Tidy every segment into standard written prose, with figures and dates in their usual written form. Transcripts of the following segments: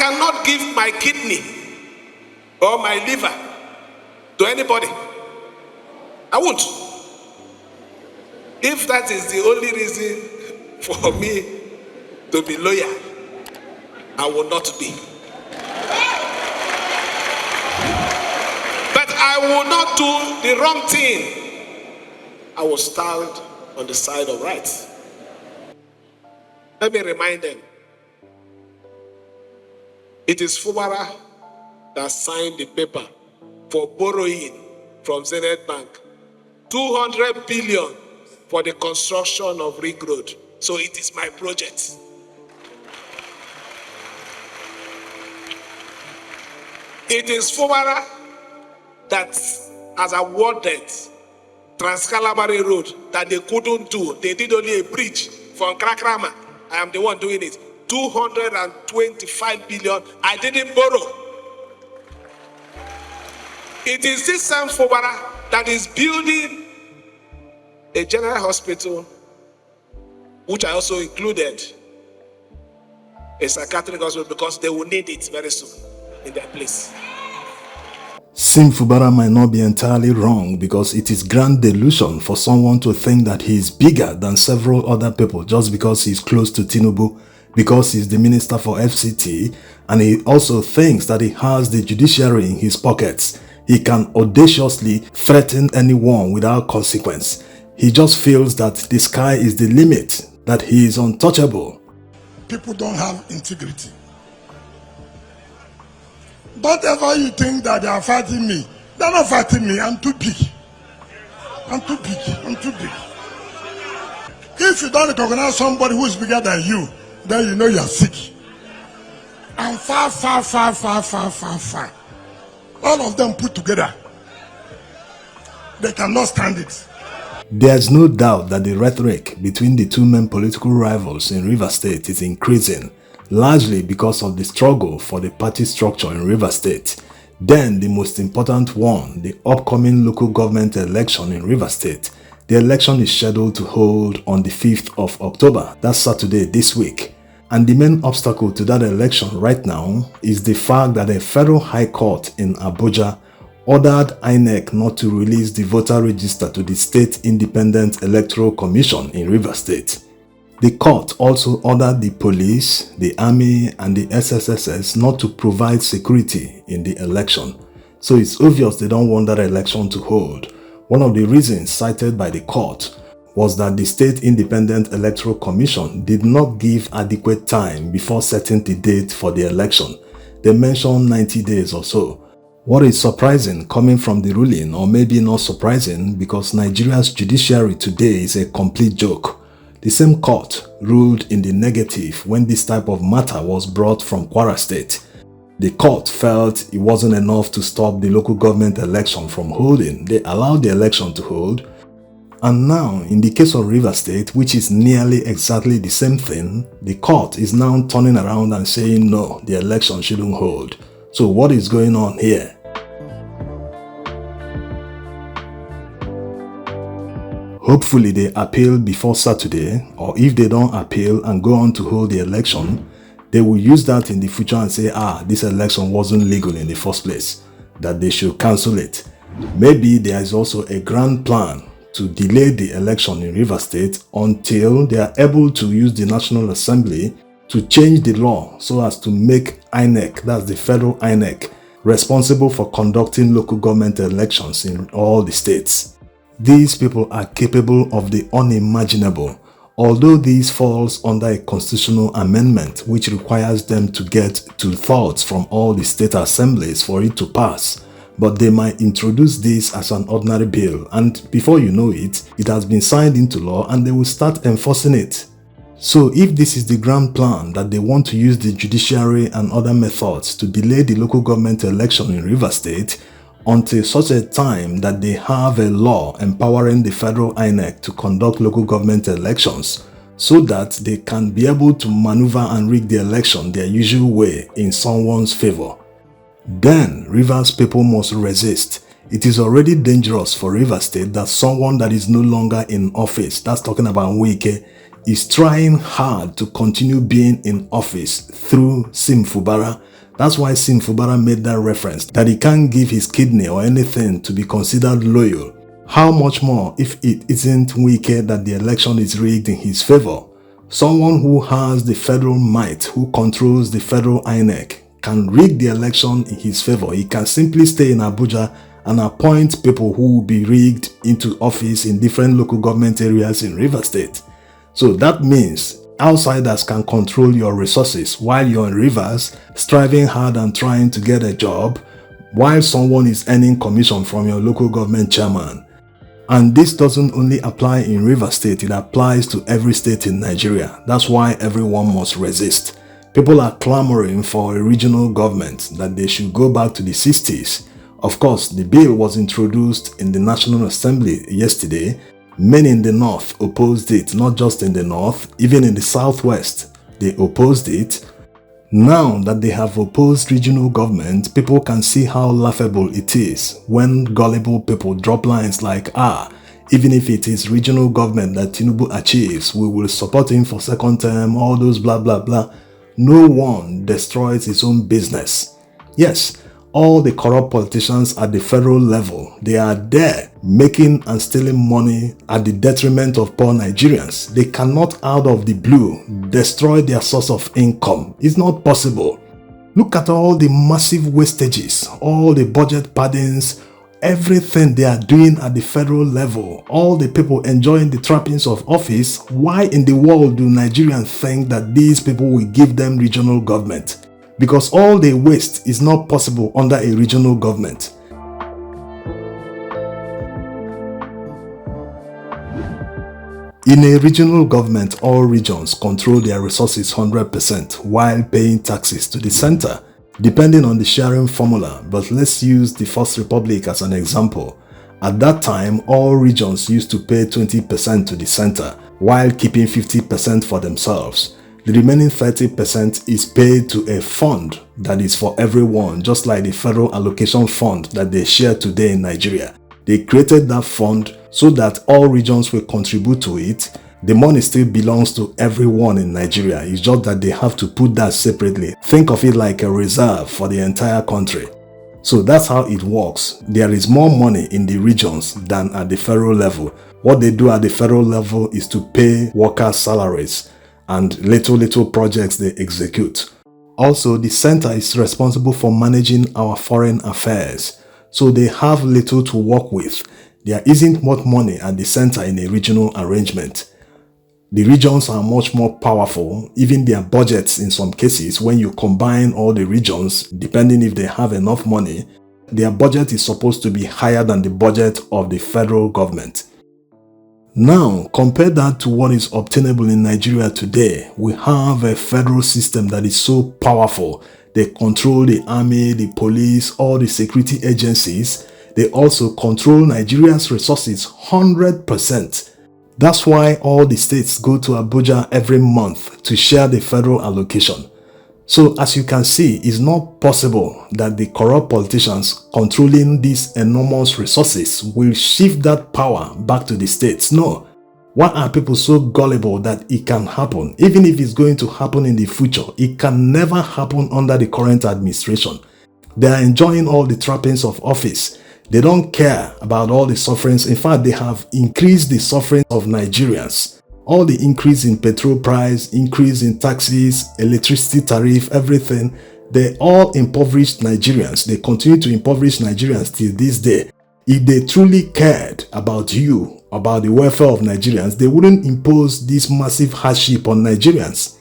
cannot give my kidney or my liver to anybody. I won't. If that is the only reason for me to be loyal, I will not be. But I will not do the wrong thing. I will stand on the side of right. Let me remind them. It is Fubara that signed the paper for borrowing from Zenith Bank 200 billion for the construction of Ring Road. So it is my project. It is Fubara that has awarded Trans-Calabari Road that they couldn't do. They did only a bridge from Krakrama. I am the one doing it. 225 billion. I didn't borrow. It is this same Fubara that is building a general hospital, which I also included a psychiatric hospital, because they will need it very soon in their place. Sim Fubara might not be entirely wrong, because it is grand delusion for someone to think that he is bigger than several other people just because he's close to Tinubu, because he's the minister for FCT, and he also thinks that he has the judiciary in his pockets. He can audaciously threaten anyone without consequence. He just feels that the sky is the limit, that he is untouchable. People don't have integrity. Don't ever you think that they are fighting me. They're not fighting me. I'm too big. I'm too big. I'm too big. If you don't recognize somebody who is bigger than you, then you know you are sick. I'm far. All of them put together, they cannot stand it. There's no doubt that the rhetoric between the two main political rivals in Rivers State is increasing, largely because of the struggle for the party structure in Rivers State. Then the most important one, the upcoming local government election in Rivers State. The election is scheduled to hold on the 5th of October, that's Saturday this week. And the main obstacle to that election right now is the fact that a federal high court in Abuja ordered INEC not to release the voter register to the State Independent Electoral Commission in Rivers State. The court also ordered the police, the army, and the SSSS not to provide security in the election. So it's obvious they don't want that election to hold. One of the reasons cited by the court was that the State Independent Electoral Commission did not give adequate time before setting the date for the election. They mentioned 90 days or so. What is surprising coming from the ruling, or maybe not surprising, because Nigeria's judiciary today is a complete joke. The same court ruled in the negative when this type of matter was brought from Kwara State. The court felt it wasn't enough to stop the local government election from holding. They allowed the election to hold. And now, in the case of Rivers State, which is nearly exactly the same thing, the court is now turning around and saying no, the election shouldn't hold. So what is going on here? Hopefully they appeal before Saturday, or if they don't appeal and go on to hold the election, they will use that in the future and say, this election wasn't legal in the first place, that they should cancel it. Maybe there is also a grand plan to delay the election in Rivers State until they are able to use the National Assembly to change the law so as to make INEC, that's the federal INEC, responsible for conducting local government elections in all the states. These people are capable of the unimaginable, although this falls under a constitutional amendment which requires them to get 2/3 from all the state assemblies for it to pass. But they might introduce this as an ordinary bill, and before you know it, it has been signed into law and they will start enforcing it. So if this is the grand plan, that they want to use the judiciary and other methods to delay the local government election in Rivers State until such a time that they have a law empowering the federal INEC to conduct local government elections, so that they can be able to maneuver and rig the election their usual way in someone's favor, then Rivers people must resist. It is already dangerous for Rivers State that someone that is no longer in office, that's talking about Wike, is trying hard to continue being in office through Fubara. That's why Fubara made that reference that he can't give his kidney or anything to be considered loyal. How much more if it isn't Wike that the election is rigged in his favor? Someone who has the federal might, who controls the federal INEC, can rig the election in his favor. He can simply stay in Abuja and appoint people who will be rigged into office in different local government areas in Rivers State. So that means outsiders can control your resources while you're in Rivers, striving hard and trying to get a job, while someone is earning commission from your local government chairman. And this doesn't only apply in Rivers State, it applies to every state in Nigeria. That's why everyone must resist. People are clamoring for a regional government, that they should go back to the 60s. Of course, the bill was introduced in the National Assembly yesterday. Many in the north opposed it, not just in the north, even in the southwest, they opposed it. Now that they have opposed regional government, people can see how laughable it is when gullible people drop lines like, even if it is regional government that Tinubu achieves, we will support him for second term, all those blah blah blah. No one destroys his own business. Yes, all the corrupt politicians at the federal level, they are there making and stealing money at the detriment of poor Nigerians. They cannot out of the blue destroy their source of income. It's not possible. Look at all the massive wastages, all the budget paddings, everything they are doing at the federal level, all the people enjoying the trappings of office. Why in the world do Nigerians think that these people will give them regional government? Because all they waste is not possible under a regional government. In a regional government, all regions control their resources 100% while paying taxes to the center, depending on the sharing formula. But let's use the First Republic as an example. At that time, all regions used to pay 20% to the center while keeping 50% for themselves. The remaining 30% is paid to a fund that is for everyone, just like the federal allocation fund that they share today in Nigeria. They created that fund so that all regions will contribute to it. The money still belongs to everyone in Nigeria. It's just that they have to put that separately. Think of it like a reserve for the entire country. So that's how it works. There is more money in the regions than at the federal level. What they do at the federal level is to pay workers' salaries and little projects they execute. Also, the center is responsible for managing our foreign affairs, so they have little to work with. There isn't much money at the center in a regional arrangement. The regions are much more powerful, even their budgets in some cases, when you combine all the regions, depending if they have enough money, their budget is supposed to be higher than the budget of the federal government. Now, compare that to what is obtainable in Nigeria today. We have a federal system that is so powerful. They control the army, the police, all the security agencies. They also control Nigeria's resources 100%. That's why all the states go to Abuja every month to share the federal allocation. So as you can see, it's not possible that the corrupt politicians controlling these enormous resources will shift that power back to the states. No. Why are people so gullible that it can happen? Even if it's going to happen in the future, it can never happen under the current administration. They are enjoying all the trappings of office. They don't care about all the sufferings. In fact, they have increased the suffering of Nigerians. All the increase in petrol price, increase in taxes, electricity tariff, everything, they all impoverished Nigerians. They continue to impoverish Nigerians till this day. If they truly cared about you, about the welfare of Nigerians, they wouldn't impose this massive hardship on Nigerians.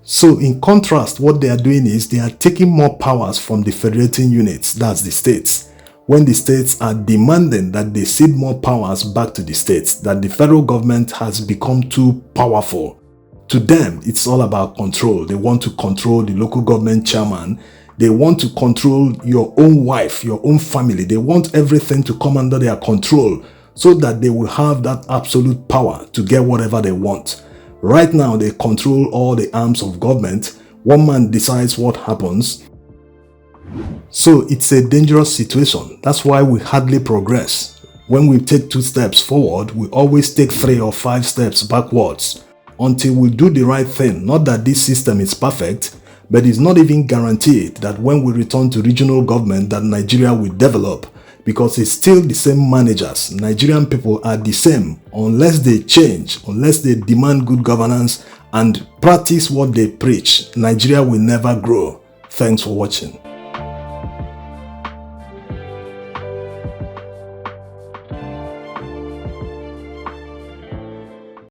So in contrast, what they are doing is they are taking more powers from the federating units, that's the states. When the states are demanding that they cede more powers back to the states, that the federal government has become too powerful. To them, it's all about control. They want to control the local government chairman. They want to control your own wife, your own family. They want everything to come under their control so that they will have that absolute power to get whatever they want. Right now, they control all the arms of government. One man decides what happens. So it's a dangerous situation. That's why we hardly progress. When we take 2 steps forward, we always take 3 or 5 steps backwards. until we do the right thing. Not that this system is perfect, but it's not even guaranteed that when we return to regional government that Nigeria will develop, because it's still the same managers. Nigerian people are the same. Unless they change, unless they demand good governance and practice what they preach, Nigeria will never grow. Thanks for watching.